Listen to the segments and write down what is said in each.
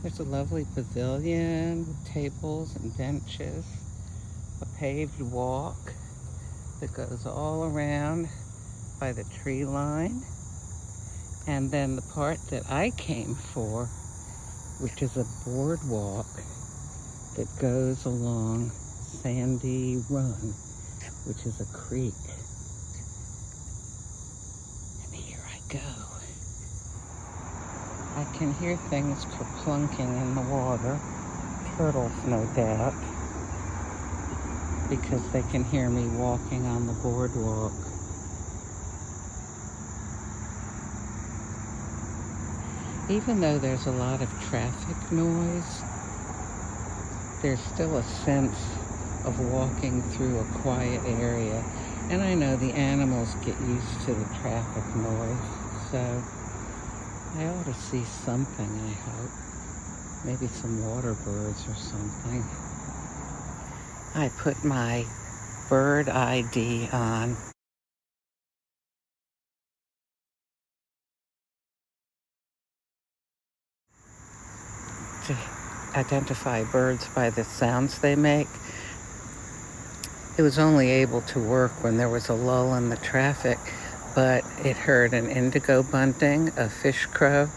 There's a lovely pavilion with tables and benches, a paved walk that goes all around by the tree line, and then the part that I came for, which is a boardwalk that goes along Sandy Run, which is a creek. And here I go. I can hear things kerplunking in the water, turtles no doubt, because they can hear me walking on the boardwalk. Even though there's a lot of traffic noise, there's still a sense of walking through a quiet area. And I know the animals get used to the traffic noise, so I ought to see something, I hope. Maybe some water birds or something. I put my bird ID on. To identify birds by the sounds they make. It was only able to work when there was a lull in the traffic, but it heard an indigo bunting, a fish crow,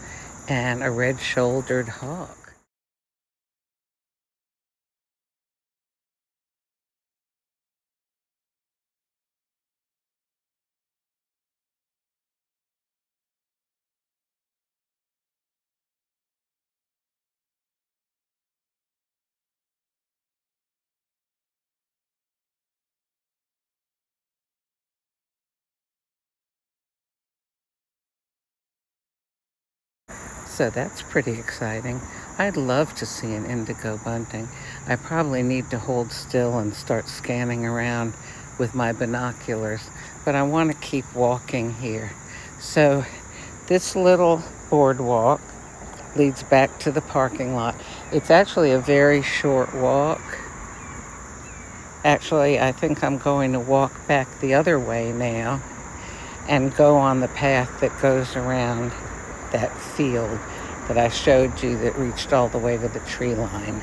and a red-shouldered hawk. So that's pretty exciting. I'd love to see an indigo bunting. I probably need to hold still and start scanning around with my binoculars, but I want to keep walking here. So this little boardwalk leads back to the parking lot. It's actually a very short walk. Actually, I think I'm going to walk back the other way now and go on the path that goes around that field that I showed you that reached all the way to the tree line.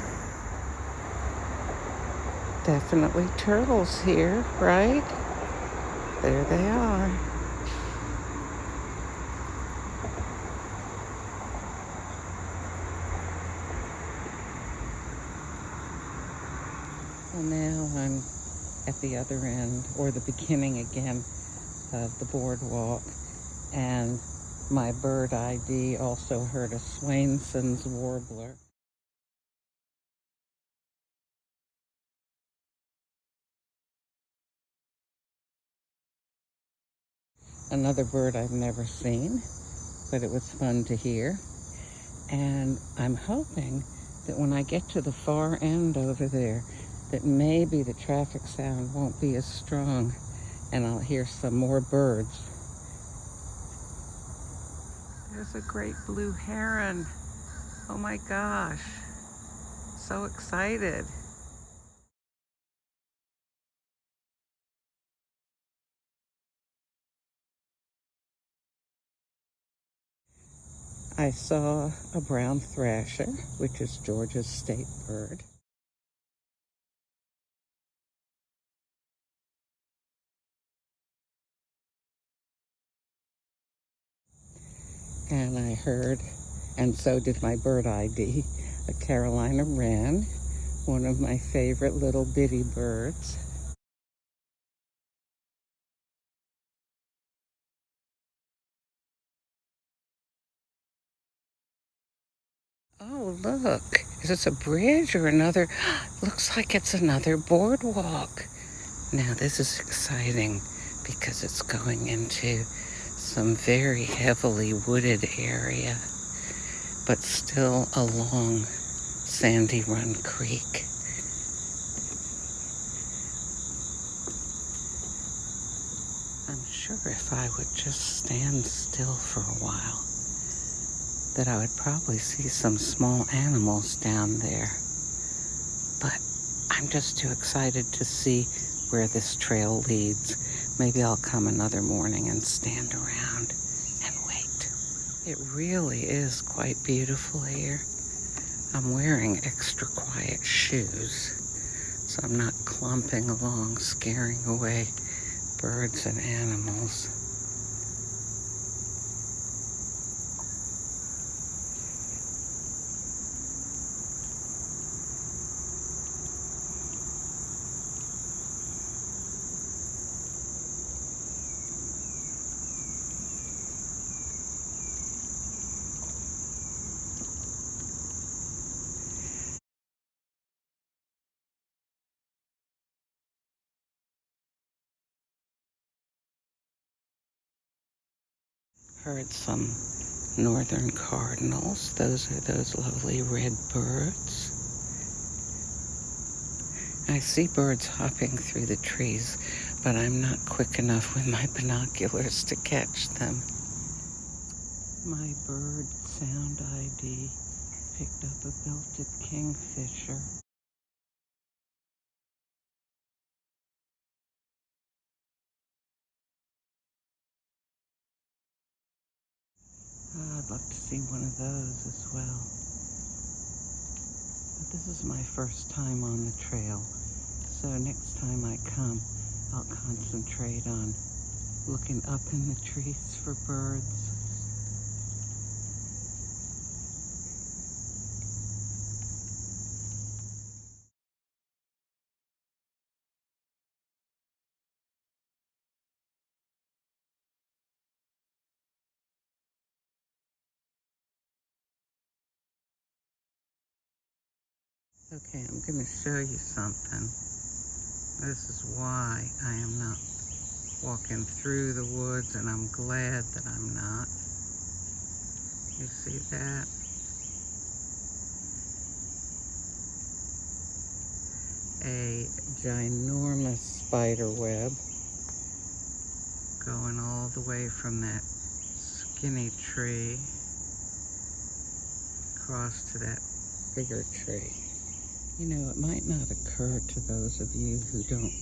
Definitely turtles here, right? There they are. Well, now I'm at the other end, or the beginning again of the boardwalk, and my bird ID also heard a Swainson's warbler. Another bird I've never seen, but it was fun to hear. And I'm hoping that when I get to the far end over there, that maybe the traffic sound won't be as strong and I'll hear some more birds. There's a great blue heron. Oh my gosh. So excited. I saw a brown thrasher, which is Georgia's state bird. And I heard, and so did my bird ID, a Carolina wren, one of my favorite little bitty birds. Oh, look. Is this a bridge or another? Looks like it's another boardwalk. Now, this is exciting because it's going into some very heavily wooded area, but still along Sandy Run Creek. I'm sure if I would just stand still for a while, that I would probably see some small animals down there. But I'm just too excited to see where this trail leads. Maybe I'll come another morning and stand around and wait. It really is quite beautiful here. I'm wearing extra quiet shoes, so I'm not clumping along, scaring away birds and animals. Heard some northern cardinals. Those are those lovely red birds. I see birds hopping through the trees, but I'm not quick enough with my binoculars to catch them. My bird sound ID picked up a belted kingfisher. I'd love to see one of those as well. But this is my first time on the trail, so next time I come, I'll concentrate on looking up in the trees for birds. Okay, I'm going to show you something. This is why I am not walking through the woods, and I'm glad that I'm not. You see that? A ginormous spider web going all the way from that skinny tree across to that bigger tree. You know, it might not occur to those of you who don't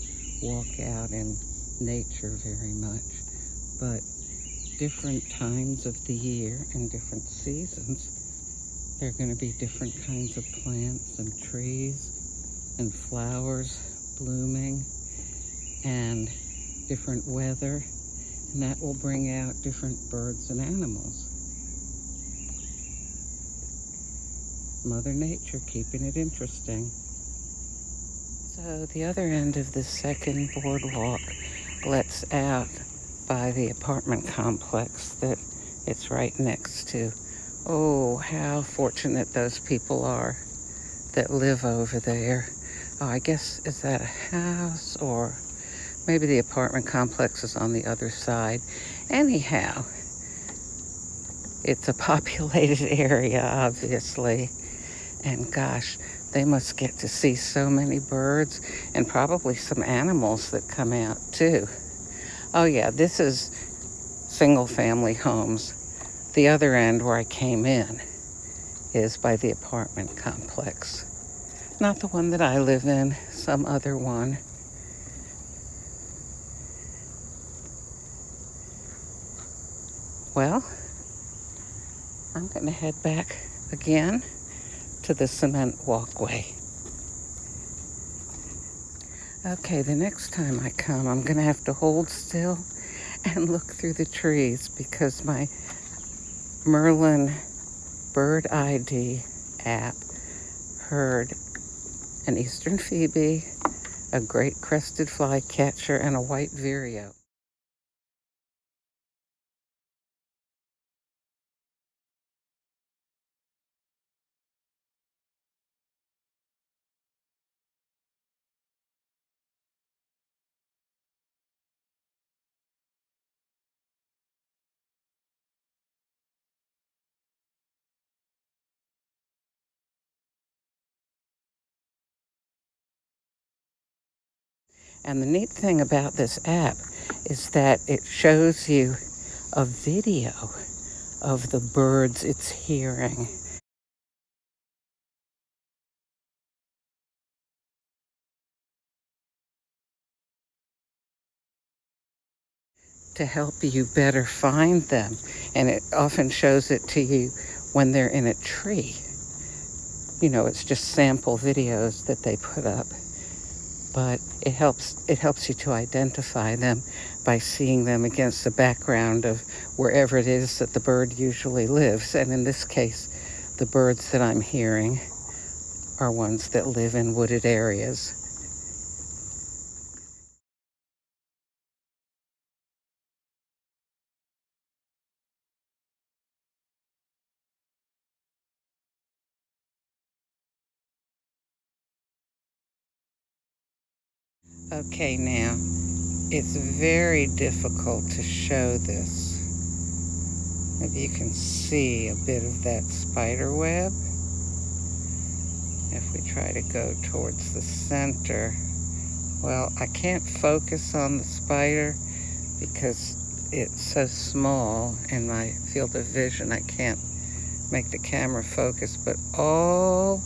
walk out in nature very much, but different times of the year and different seasons, there are going to be different kinds of plants and trees and flowers blooming and different weather, and that will bring out different birds and animals. Mother Nature keeping it interesting. So the other end of the second boardwalk lets out by the apartment complex that it's right next to. Oh, how fortunate those people are that live over there. Oh, I guess, is that a house, or maybe the apartment complex is on the other side? Anyhow, it's a populated area, obviously. And gosh, they must get to see so many birds and probably some animals that come out too. Oh yeah, this is single family homes. The other end where I came in is by the apartment complex. Not the one that I live in, some other one. Well, I'm gonna head back again to the cement walkway. Okay, the next time I come, I'm gonna have to hold still and look through the trees because my Merlin Bird ID app heard an eastern phoebe, a great crested flycatcher, and a white vireo. And the neat thing about this app is that it shows you a video of the birds it's hearing. To help you better find them. And it often shows it to you when they're in a tree. it's just sample videos that they put up. But it helps you to identify them by seeing them against the background of wherever it is that the bird usually lives. And in this case, the birds that I'm hearing are ones that live in wooded areas. Okay, now, it's very difficult to show this. Maybe you can see a bit of that spider web. If we try to go towards the center, well, I can't focus on the spider because it's so small in my field of vision. I can't make the camera focus, but all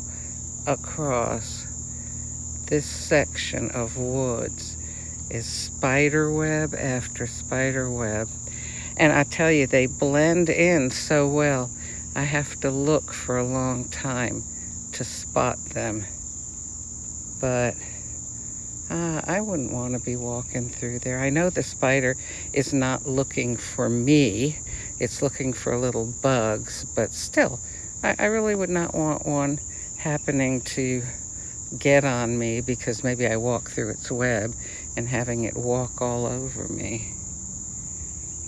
across this section of woods is spider web after spider web. And I tell you, they blend in so well. I have to look for a long time to spot them. But I wouldn't want to be walking through there. I know the spider is not looking for me. It's looking for little bugs, but still, I really would not want one happening to get on me because maybe I walk through its web and having it walk all over me.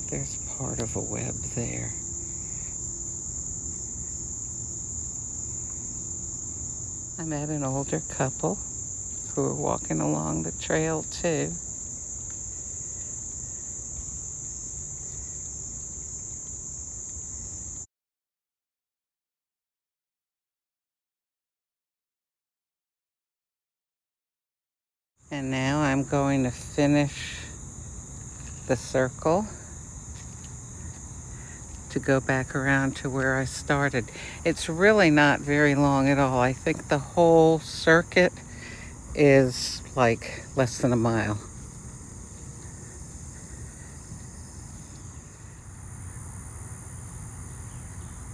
There's part of a web there. I met an older couple who were walking along the trail too. And now I'm going to finish the circle to go back around to where I started. It's really not very long at all. I think the whole circuit is like less than a mile.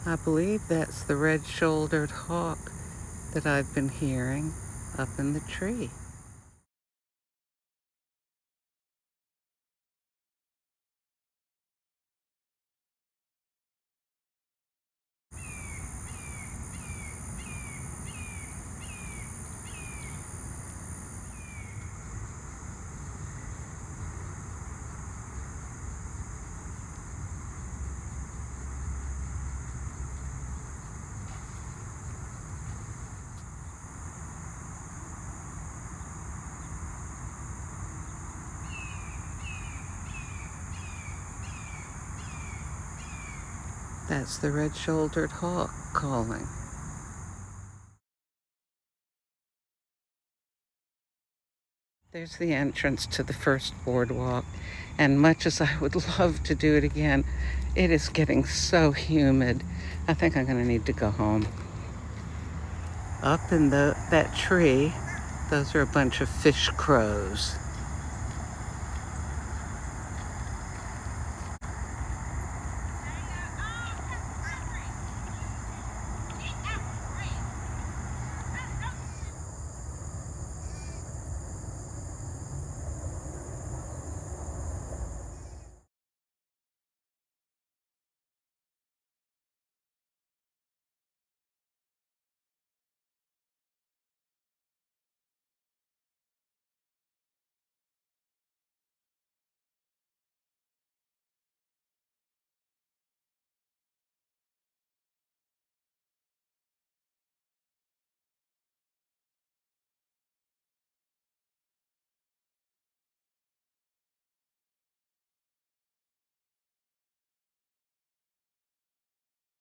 I believe that's the red-shouldered hawk that I've been hearing up in the tree. That's the red-shouldered hawk calling. There's the entrance to the first boardwalk, and much as I would love to do it again, it is getting so humid. I think I'm going to need to go home. Up in that tree, those are a bunch of fish crows.